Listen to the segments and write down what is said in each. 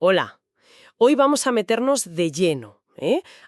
Hola, hoy vamos a meternos de lleno,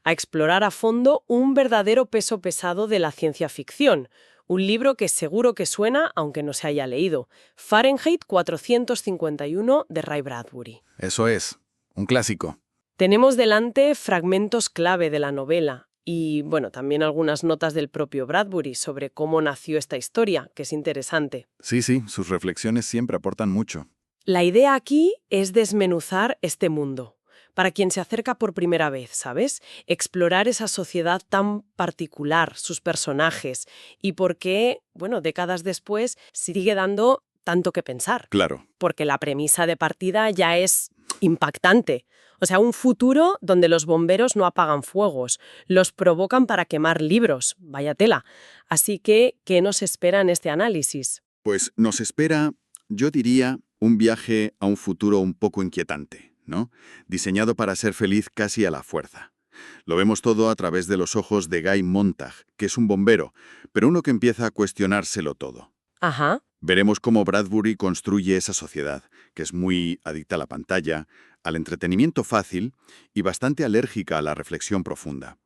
a explorar a fondo un verdadero peso pesado de la ciencia ficción, un libro que seguro que suena aunque no se haya leído, Fahrenheit 451 de Ray Bradbury. Eso es, un clásico. Tenemos delante fragmentos clave de la novela y, bueno, también algunas notas del propio Bradbury sobre cómo nació esta historia, que es interesante. Sí, sus reflexiones siempre aportan mucho. La idea aquí es desmenuzar este mundo. Para quien se acerca por primera vez, ¿sabes? Explorar esa sociedad tan particular, sus personajes, y por qué, bueno, décadas después sigue dando tanto que pensar. Claro. Porque la premisa de partida ya es impactante. O sea, un futuro donde los bomberos no apagan fuegos, los provocan para quemar libros, vaya tela. Así que, ¿qué nos espera en este análisis? Pues nos espera, yo diría, un viaje a un futuro un poco inquietante, ¿no? Diseñado para ser feliz casi a la fuerza. Lo vemos todo a través de los ojos de Guy Montag, que es un bombero, pero uno que empieza a cuestionárselo todo. Ajá. Veremos cómo Bradbury construye esa sociedad, que es muy adicta a la pantalla, al entretenimiento fácil y bastante alérgica a la reflexión profunda.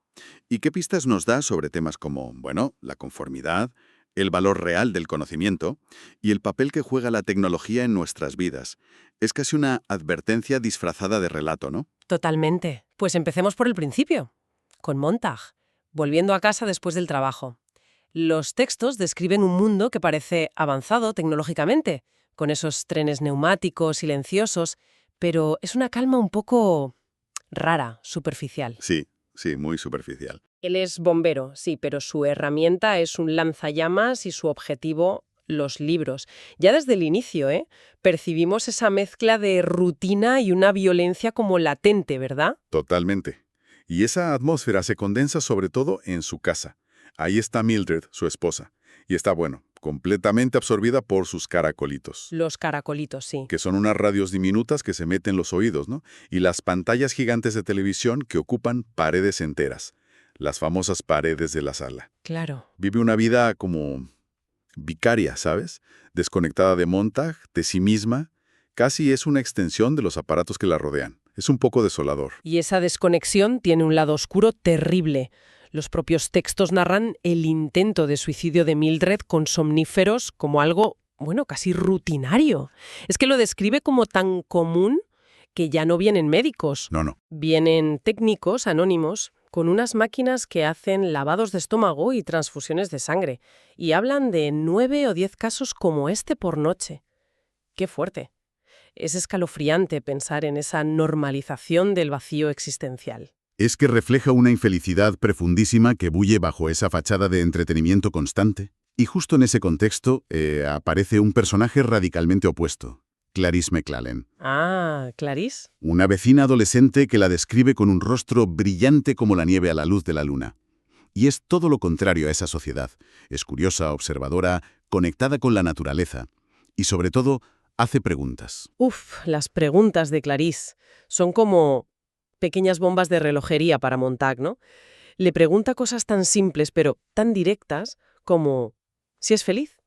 ¿Y qué pistas nos da sobre temas como, bueno, la conformidad, el valor real del conocimiento y el papel que juega la tecnología en nuestras vidas? Es casi una advertencia disfrazada de relato, ¿no? Totalmente. Pues empecemos por el principio, con Montag, volviendo a casa después del trabajo. Los textos describen un mundo que parece avanzado tecnológicamente, con esos trenes neumáticos silenciosos, pero es una calma un poco rara, superficial. Sí, muy superficial. Él es bombero, sí, pero su herramienta es un lanzallamas y su objetivo, los libros. Ya desde el inicio, percibimos esa mezcla de rutina y una violencia como latente, ¿verdad? Totalmente. Y esa atmósfera se condensa sobre todo en su casa. Ahí está Mildred, su esposa, y está, bueno, completamente absorbida por sus caracolitos, Los caracolitos, sí. que son unas radios diminutas que se meten en los oídos, ¿no? Y las pantallas gigantes de televisión que ocupan paredes enteras, las famosas paredes de la sala. Claro. Vive una vida como vicaria, ¿sabes? Desconectada de Montag, de sí misma, casi es una extensión de los aparatos que la rodean. Es un poco desolador. Y esa desconexión tiene un lado oscuro terrible. Los propios textos narran el intento de suicidio de Mildred con somníferos como algo, bueno, casi rutinario. Es que lo describe como tan común que ya no vienen médicos. No. Vienen técnicos anónimos con unas máquinas que hacen lavados de estómago y transfusiones de sangre. Y hablan de 9 o 10 casos como este por noche. ¡Qué fuerte! Es escalofriante pensar en esa normalización del vacío existencial. Es que refleja una infelicidad profundísima que bulle bajo esa fachada de entretenimiento constante. Y justo en ese contexto aparece un personaje radicalmente opuesto, Clarice McLaren. Ah, ¿Clarice? Una vecina adolescente que la describe con un rostro brillante como la nieve a la luz de la luna. Y es todo lo contrario a esa sociedad. Es curiosa, observadora, conectada con la naturaleza. Y sobre todo, hace preguntas. Las preguntas de Clarice son como pequeñas bombas de relojería para Montag, ¿no? Le pregunta cosas tan simples pero tan directas como ¿si es feliz?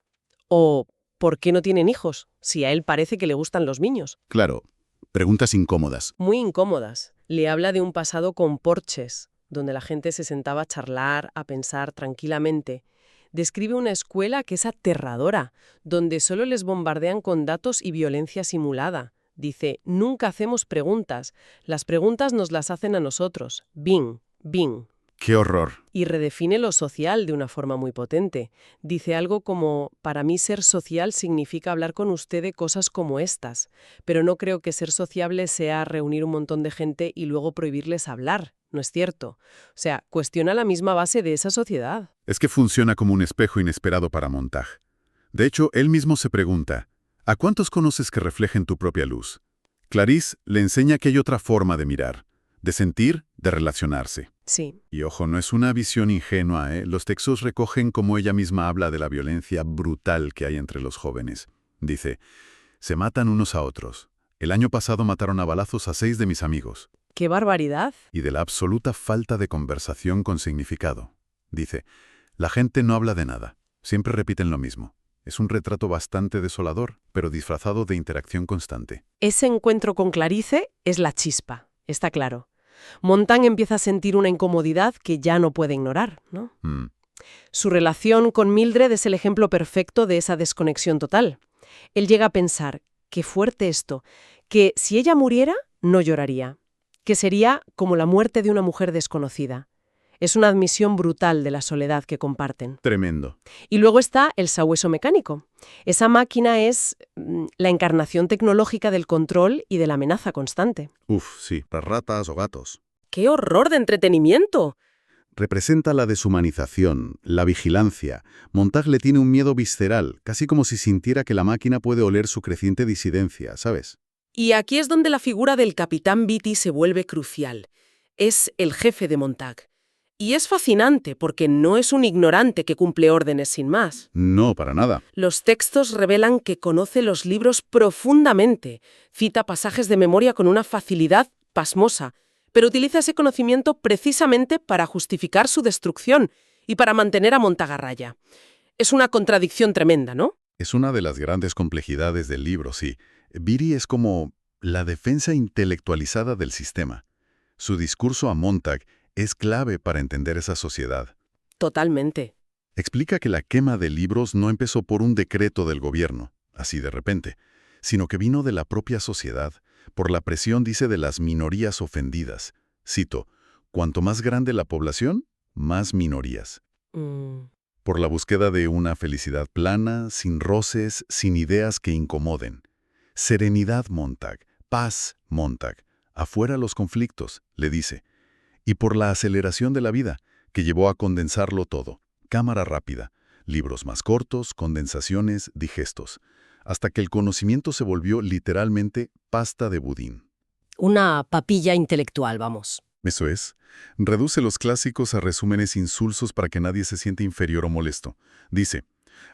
O ¿por qué no tienen hijos? Si a él parece que le gustan los niños. Claro, preguntas incómodas. Muy incómodas. Le habla de un pasado con porches, donde la gente se sentaba a charlar, a pensar tranquilamente. Describe una escuela que es aterradora, donde solo les bombardean con datos y violencia simulada. Dice, nunca hacemos preguntas. Las preguntas nos las hacen a nosotros. Bing. ¡Qué horror! Y redefine lo social de una forma muy potente. Dice algo como, para mí ser social significa hablar con usted de cosas como estas, pero no creo que ser sociable sea reunir un montón de gente y luego prohibirles hablar. No es cierto. O sea, cuestiona la misma base de esa sociedad. Es que funciona como un espejo inesperado para Montag. De hecho, él mismo se pregunta, ¿a cuántos conoces que reflejen tu propia luz? Clarice le enseña que hay otra forma de mirar, de sentir, de relacionarse. Sí. Y ojo, no es una visión ingenua, ¿eh? Los textos recogen como ella misma habla de la violencia brutal que hay entre los jóvenes. Dice, se matan unos a otros. El año pasado mataron a balazos a 6 de mis amigos. ¡Qué barbaridad! Y de la absoluta falta de conversación con significado. Dice, la gente no habla de nada, siempre repiten lo mismo. Es un retrato bastante desolador, pero disfrazado de interacción constante. Ese encuentro con Clarice es la chispa, está claro. Montag empieza a sentir una incomodidad que ya no puede ignorar, ¿no? Su relación con Mildred es el ejemplo perfecto de esa desconexión total. Él llega a pensar, qué fuerte esto, que si ella muriera, no lloraría, que sería como la muerte de una mujer desconocida. Es una admisión brutal de la soledad que comparten. Tremendo. Y luego está el sabueso mecánico. Esa máquina es la encarnación tecnológica del control y de la amenaza constante. Uf, sí, las ratas o gatos. ¡Qué horror de entretenimiento! Representa la deshumanización, la vigilancia. Montag le tiene un miedo visceral, casi como si sintiera que la máquina puede oler su creciente disidencia, ¿sabes? Y aquí es donde la figura del capitán Beatty se vuelve crucial. Es el jefe de Montag. Y es fascinante porque no es un ignorante que cumple órdenes sin más. No, para nada. Los textos revelan que conoce los libros profundamente, cita pasajes de memoria con una facilidad pasmosa, pero utiliza ese conocimiento precisamente para justificar su destrucción y para mantener a Montag a raya. Es una contradicción tremenda, ¿no? Es una de las grandes complejidades del libro, sí. Beatty es como la defensa intelectualizada del sistema. Su discurso a Montag es clave para entender esa sociedad. Totalmente. Explica que la quema de libros no empezó por un decreto del gobierno, así de repente, sino que vino de la propia sociedad, por la presión, dice, de las minorías ofendidas. Cito, cuanto más grande la población, más minorías. Por la búsqueda de una felicidad plana, sin roces, sin ideas que incomoden. Serenidad Montag, paz Montag, afuera los conflictos, le dice. Y por la aceleración de la vida, que llevó a condensarlo todo. Cámara rápida, libros más cortos, condensaciones, digestos, hasta que el conocimiento se volvió literalmente pasta de budín. Una papilla intelectual, vamos. Eso es. Reduce los clásicos a resúmenes insulsos para que nadie se siente inferior o molesto. Dice,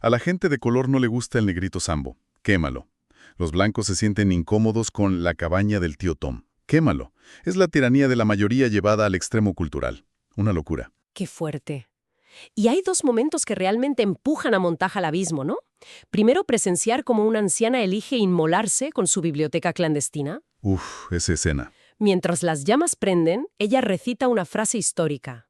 a la gente de color no le gusta el negrito Sambo, quémalo. Los blancos se sienten incómodos con la cabaña del tío Tom. Quémalo. Es la tiranía de la mayoría llevada al extremo cultural. Una locura. Qué fuerte. Y hay dos momentos que realmente empujan a Montag al abismo, ¿no? Primero, presenciar cómo una anciana elige inmolarse con su biblioteca clandestina. Uf, esa escena. Mientras las llamas prenden, ella recita una frase histórica.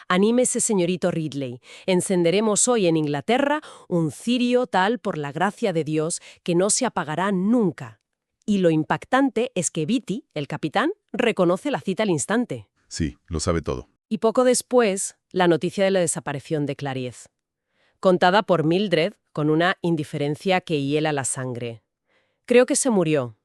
Anímese, señorito Ridley. Encenderemos hoy en Inglaterra un cirio tal por la gracia de Dios que no se apagará nunca. Y lo impactante es que Beatty, el capitán, reconoce la cita al instante. Sí, lo sabe todo. Y poco después, la noticia de la desaparición de Clarice, contada por Mildred con una indiferencia que hiela la sangre. Creo que se murió.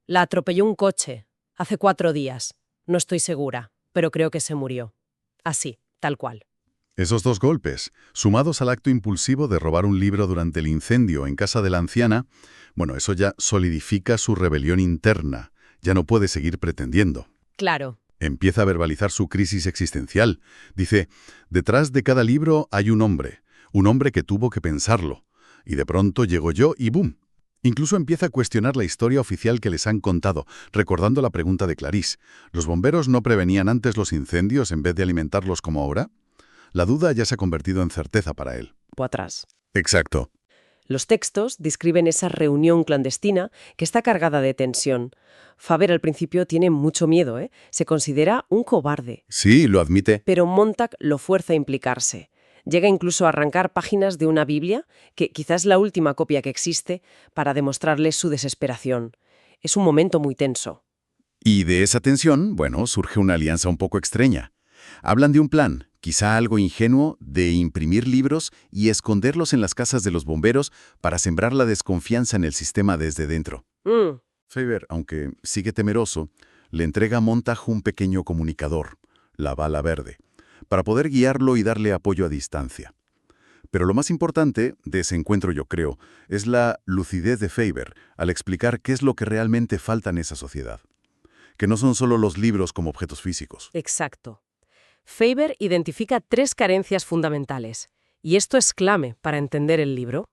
La atropelló un coche. Hace 4 días. No estoy segura, pero creo que se murió. Así, tal cual. Esos dos golpes, sumados al acto impulsivo de robar un libro durante el incendio en casa de la anciana, bueno, eso ya solidifica su rebelión interna. Ya no puede seguir pretendiendo. Claro. Empieza a verbalizar su crisis existencial. Dice, detrás de cada libro hay un hombre que tuvo que pensarlo. Y de pronto llego yo y ¡bum! Incluso empieza a cuestionar la historia oficial que les han contado, recordando la pregunta de Clarice. ¿Los bomberos no prevenían antes los incendios en vez de alimentarlos como ahora? La duda ya se ha convertido en certeza para él. O atrás. Exacto. Los textos describen esa reunión clandestina que está cargada de tensión. Faber al principio tiene mucho miedo, ¿eh? Se considera un cobarde. Sí, lo admite. Pero Montag lo fuerza a implicarse. Llega incluso a arrancar páginas de una Biblia, que quizás es la última copia que existe, para demostrarles su desesperación. Es un momento muy tenso. Y de esa tensión, bueno, surge una alianza un poco extraña. Hablan de un plan, quizá algo ingenuo, de imprimir libros y esconderlos en las casas de los bomberos para sembrar la desconfianza en el sistema desde dentro. Faber, aunque sigue temeroso, le entrega a Montag un pequeño comunicador, la bala verde, para poder guiarlo y darle apoyo a distancia. Pero lo más importante de ese encuentro, yo creo, es la lucidez de Faber al explicar qué es lo que realmente falta en esa sociedad. Que no son solo los libros como objetos físicos. Exacto. Faber identifica 3 carencias fundamentales, y esto es clave para entender el libro.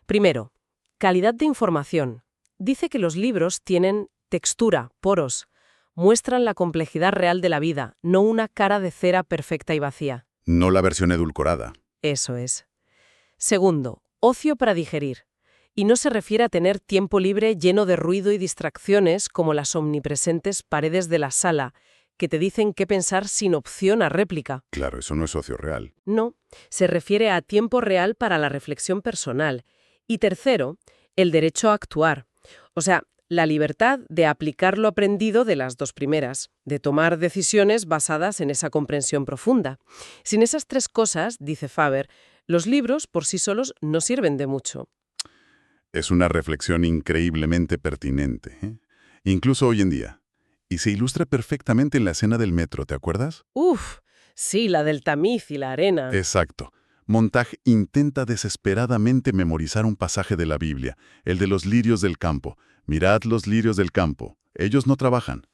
Primero, calidad de información. Dice que los libros tienen textura, poros, muestran la complejidad real de la vida, no una cara de cera perfecta y vacía. No la versión edulcorada. Eso es. Segundo, Ocio para digerir. Y no se refiere a tener tiempo libre lleno de ruido y distracciones como las omnipresentes paredes de la sala, que te dicen qué pensar sin opción a réplica. Claro, eso no es ocio real. No, se refiere a tiempo real para la reflexión personal. Y tercero, el derecho a actuar. O sea, la libertad de aplicar lo aprendido de las dos primeras, de tomar decisiones basadas en esa comprensión profunda. Sin esas tres cosas, dice Faber, los libros por sí solos no sirven de mucho. Es una reflexión increíblemente pertinente, ¿eh? Incluso hoy en día. Y se ilustra perfectamente en la escena del metro, ¿te acuerdas? Uf, sí, la del tamiz y la arena. Exacto. Montag intenta desesperadamente memorizar un pasaje de la Biblia, el de los lirios del campo. Mirad los lirios del campo. Ellos no trabajan.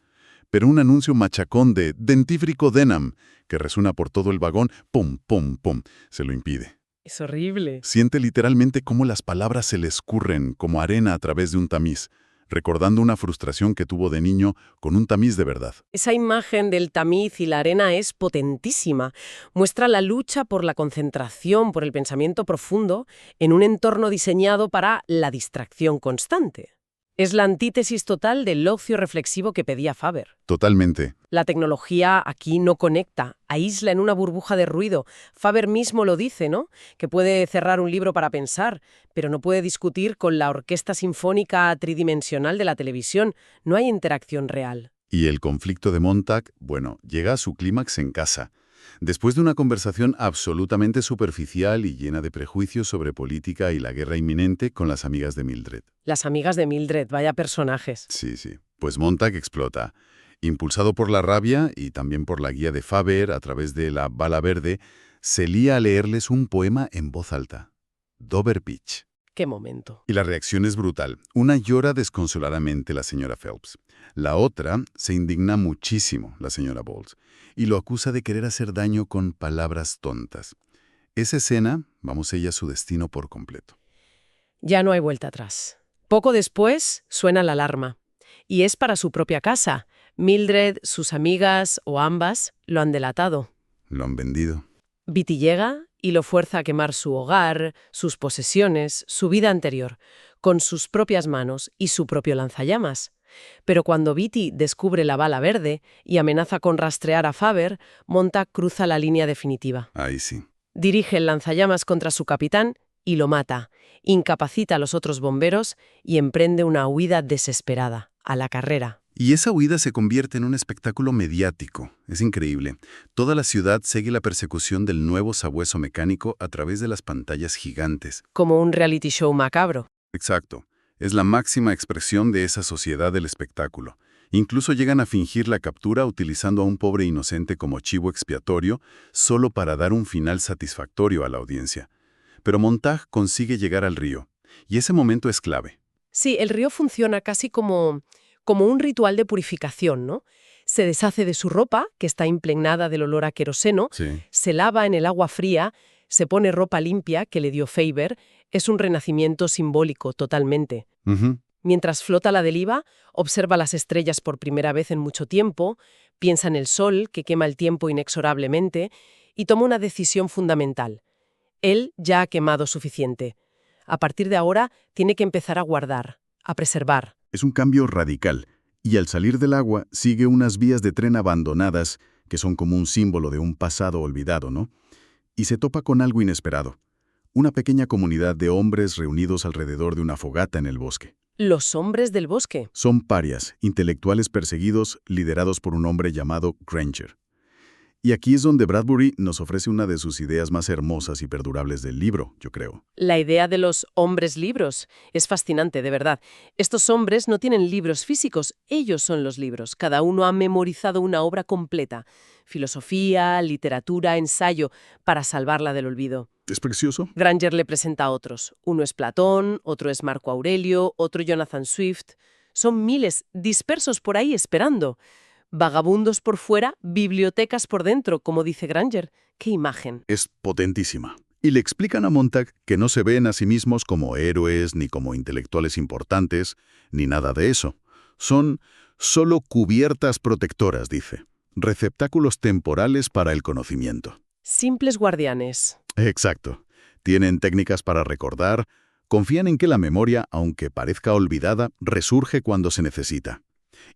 Pero un anuncio machacón de dentífrico Denham, que resuena por todo el vagón, pum, pum, pum, se lo impide. Es horrible. Siente literalmente cómo las palabras se le escurren como arena a través de un tamiz, recordando una frustración que tuvo de niño con un tamiz de verdad. Esa imagen del tamiz y la arena es potentísima. Muestra la lucha por la concentración, por el pensamiento profundo, en un entorno diseñado para la distracción constante. Es la antítesis total del ocio reflexivo que pedía Faber. Totalmente. La tecnología aquí no conecta, aísla en una burbuja de ruido. Faber mismo lo dice, ¿no? Que puede cerrar un libro para pensar, pero no puede discutir con la orquesta sinfónica tridimensional de la televisión. No hay interacción real. Y el conflicto de Montag, bueno, llega a su clímax en casa. Después de una conversación absolutamente superficial y llena de prejuicios sobre política y la guerra inminente con las amigas de Mildred. Las amigas de Mildred, vaya personajes. Sí, sí. Pues Montag explota. Impulsado por la rabia y también por la guía de Faber a través de la bala verde, se lía a leerles un poema en voz alta. Dover Pitch. ¡Qué momento! Y la reacción es brutal. Una llora desconsoladamente la señora Phelps. La otra se indigna muchísimo, la señora Bowles, y lo acusa de querer hacer daño con palabras tontas. Esa escena, vamos ella a su destino por completo. Ya no hay vuelta atrás. Poco después suena la alarma. Y es para su propia casa. Mildred, sus amigas o ambas lo han delatado. Lo han vendido. Beatty llega y lo fuerza a quemar su hogar, sus posesiones, su vida anterior, con sus propias manos y su propio lanzallamas. Pero cuando Beatty descubre la bala verde y amenaza con rastrear a Faber, Montag cruza la línea definitiva. Ahí sí. Dirige el lanzallamas contra su capitán y lo mata, incapacita a los otros bomberos y emprende una huida desesperada, a la carrera. Y esa huida se convierte en un espectáculo mediático. Es increíble. Toda la ciudad sigue la persecución del nuevo sabueso mecánico a través de las pantallas gigantes. Como un reality show macabro. Exacto. Es la máxima expresión de esa sociedad del espectáculo. Incluso llegan a fingir la captura utilizando a un pobre inocente como chivo expiatorio solo para dar un final satisfactorio a la audiencia. Pero Montag consigue llegar al río. Y ese momento es clave. Sí, el río funciona casi como un ritual de purificación, ¿no? Se deshace de su ropa, que está impregnada del olor a queroseno, Sí. se lava en el agua fría, se pone ropa limpia que le dio Faber. Es un renacimiento simbólico totalmente. Mientras flota la deriva, observa las estrellas por primera vez en mucho tiempo, piensa en el sol, que quema el tiempo inexorablemente, y toma una decisión fundamental. Él ya ha quemado suficiente. A partir de ahora, tiene que empezar a guardar, a preservar. Es un cambio radical, y al salir del agua sigue unas vías de tren abandonadas que son como un símbolo de un pasado olvidado, ¿no? Y se topa con algo inesperado. Una pequeña comunidad de hombres reunidos alrededor de una fogata en el bosque. Los hombres del bosque. Son parias, intelectuales perseguidos, liderados por un hombre llamado Granger. Y aquí es donde Bradbury nos ofrece una de sus ideas más hermosas y perdurables del libro, yo creo. La idea de los hombres libros es fascinante, de verdad. Estos hombres no tienen libros físicos, ellos son los libros. Cada uno ha memorizado una obra completa. Filosofía, literatura, ensayo, para salvarla del olvido. ¿Es precioso? Granger le presenta a otros. Uno es Platón, otro es Marco Aurelio, otro Jonathan Swift. Son miles, dispersos por ahí esperando. Vagabundos por fuera, bibliotecas por dentro, como dice Granger. ¡Qué imagen! Es potentísima. Y le explican a Montag que no se ven a sí mismos como héroes, ni como intelectuales importantes, ni nada de eso. Son solo cubiertas protectoras, dice. Receptáculos temporales para el conocimiento. Simples guardianes. Exacto. Tienen técnicas para recordar, confían en que la memoria, aunque parezca olvidada, resurge cuando se necesita.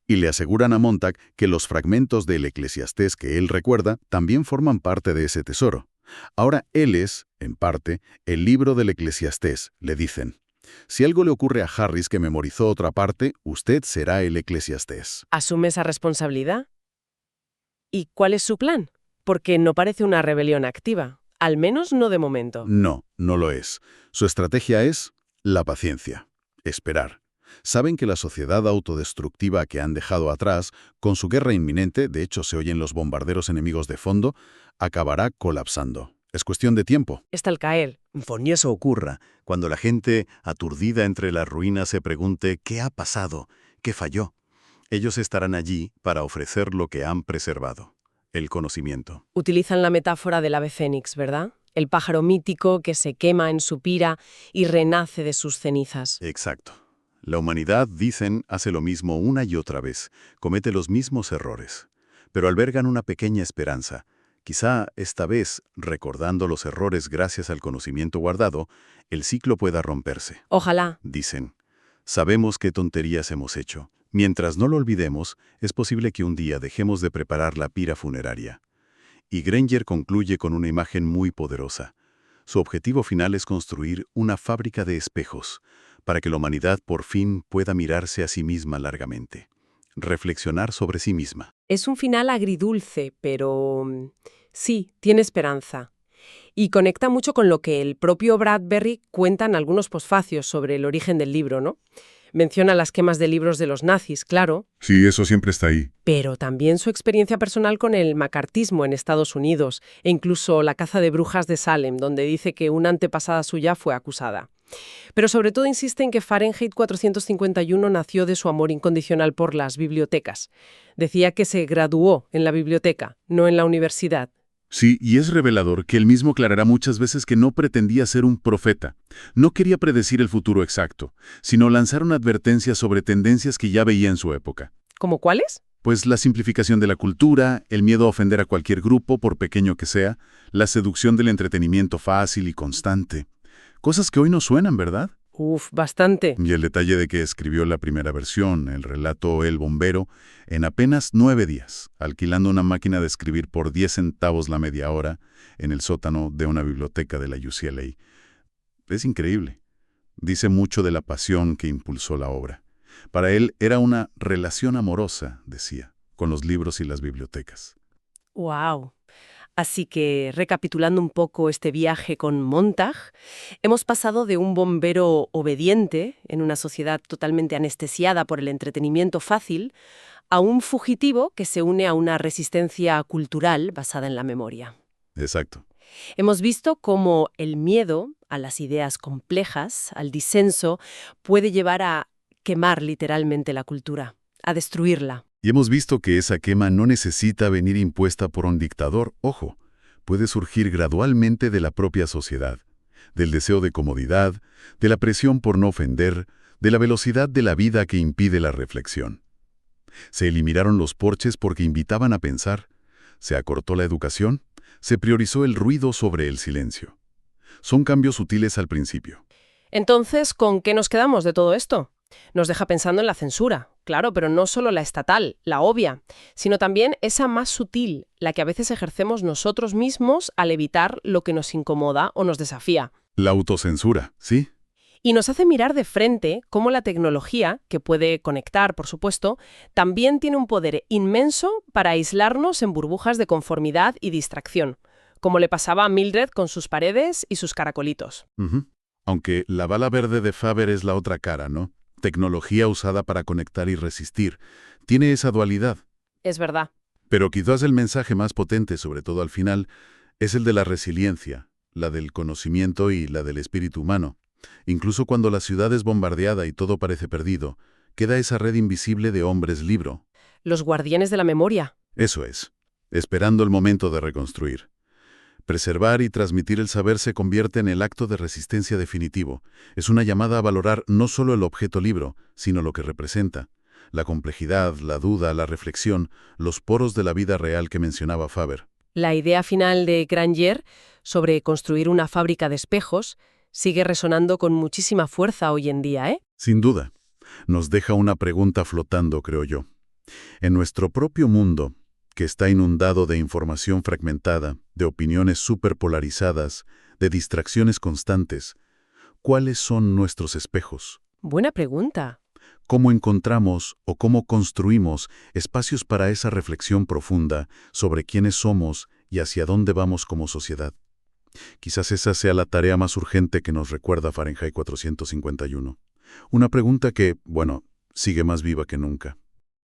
Y le aseguran a Montag que los fragmentos del Eclesiastés que él recuerda también forman parte de ese tesoro. Ahora él es, en parte, el libro del Eclesiastés, le dicen. Si algo le ocurre a Harris que memorizó otra parte, usted será el Eclesiastés. ¿Asume esa responsabilidad? ¿Y cuál es su plan? Porque no parece una rebelión activa, al menos no de momento. No, no lo es. Su estrategia es la paciencia, esperar. Saben que la sociedad autodestructiva que han dejado atrás, con su guerra inminente, de hecho se oyen los bombarderos enemigos de fondo, acabará colapsando. Es cuestión de tiempo. Está al caer. Cuando eso ocurra, cuando la gente, aturdida entre las ruinas, se pregunte ¿qué ha pasado? ¿Qué falló? Ellos estarán allí para ofrecer lo que han preservado, el conocimiento. Utilizan la metáfora del ave fénix, ¿verdad? El pájaro mítico que se quema en su pira y renace de sus cenizas. Exacto. La humanidad, dicen, hace lo mismo una y otra vez, comete los mismos errores, pero albergan una pequeña esperanza. Quizá esta vez, recordando los errores gracias al conocimiento guardado, el ciclo pueda romperse. Ojalá. Dicen, sabemos qué tonterías hemos hecho. Mientras no lo olvidemos, es posible que un día dejemos de preparar la pira funeraria. Y Granger concluye con una imagen muy poderosa. Su objetivo final es construir una fábrica de espejos, para que la humanidad por fin pueda mirarse a sí misma largamente. Reflexionar sobre sí misma. Es un final agridulce, pero sí, tiene esperanza. Y conecta mucho con lo que el propio Bradbury cuenta en algunos posfacios sobre el origen del libro, ¿no? Menciona las quemas de libros de los nazis, claro. Sí, eso siempre está ahí. Pero también su experiencia personal con el macartismo en Estados Unidos e incluso la caza de brujas de Salem, donde dice que una antepasada suya fue acusada. Pero sobre todo insiste en que Fahrenheit 451 nació de su amor incondicional por las bibliotecas. Decía que se graduó en la biblioteca, no en la universidad. Sí, y es revelador que él mismo aclarará muchas veces que no pretendía ser un profeta. No quería predecir el futuro exacto, sino lanzar una advertencia sobre tendencias que ya veía en su época. ¿Cómo cuáles? Pues la simplificación de la cultura, el miedo a ofender a cualquier grupo, por pequeño que sea, la seducción del entretenimiento fácil y constante. Cosas que hoy no suenan, ¿verdad? Bastante. Y el detalle de que escribió la primera versión, el relato El bombero, en apenas 9 días, alquilando una máquina de escribir por 10 centavos la media hora en el sótano de una biblioteca de la UCLA. Es increíble. Dice mucho de la pasión que impulsó la obra. Para él era una relación amorosa, decía, con los libros y las bibliotecas. ¡Wow! Así que, recapitulando un poco este viaje con Montag, hemos pasado de un bombero obediente, en una sociedad totalmente anestesiada por el entretenimiento fácil, a un fugitivo que se une a una resistencia cultural basada en la memoria. Exacto. Hemos visto cómo el miedo a las ideas complejas, al disenso, puede llevar a quemar literalmente la cultura, a destruirla. Y hemos visto que esa quema no necesita venir impuesta por un dictador, ojo, puede surgir gradualmente de la propia sociedad, del deseo de comodidad, de la presión por no ofender, de la velocidad de la vida que impide la reflexión. Se eliminaron los porches porque invitaban a pensar, se acortó la educación, se priorizó el ruido sobre el silencio. Son cambios sutiles al principio. Entonces, ¿con qué nos quedamos de todo esto? Nos deja pensando en la censura, claro, pero no solo la estatal, la obvia, sino también esa más sutil, la que a veces ejercemos nosotros mismos al evitar lo que nos incomoda o nos desafía. La autocensura, ¿sí? Y nos hace mirar de frente cómo la tecnología, que puede conectar, por supuesto, también tiene un poder inmenso para aislarnos en burbujas de conformidad y distracción, como le pasaba a Mildred con sus paredes y sus caracolitos. Aunque la bala verde de Faber es la otra cara, ¿no? Tecnología usada para conectar y resistir. Tiene esa dualidad. Es verdad. Pero quizás el mensaje más potente, sobre todo al final, es el de la resiliencia, la del conocimiento y la del espíritu humano. Incluso cuando la ciudad es bombardeada y todo parece perdido, queda esa red invisible de hombres libro. Los guardianes de la memoria. Eso es, esperando el momento de reconstruir. Preservar y transmitir el saber se convierte en el acto de resistencia definitivo. Es una llamada a valorar no solo el objeto libro, sino lo que representa. La complejidad, la duda, la reflexión, los poros de la vida real que mencionaba Faber. La idea final de Granger sobre construir una fábrica de espejos sigue resonando con muchísima fuerza hoy en día, ¿eh? Sin duda. Nos deja una pregunta flotando, creo yo. En nuestro propio mundo, que está inundado de información fragmentada, de opiniones superpolarizadas, de distracciones constantes, ¿cuáles son nuestros espejos? Buena pregunta. ¿Cómo encontramos o cómo construimos espacios para esa reflexión profunda sobre quiénes somos y hacia dónde vamos como sociedad? Quizás esa sea la tarea más urgente que nos recuerda Fahrenheit 451. Una pregunta que, bueno, sigue más viva que nunca.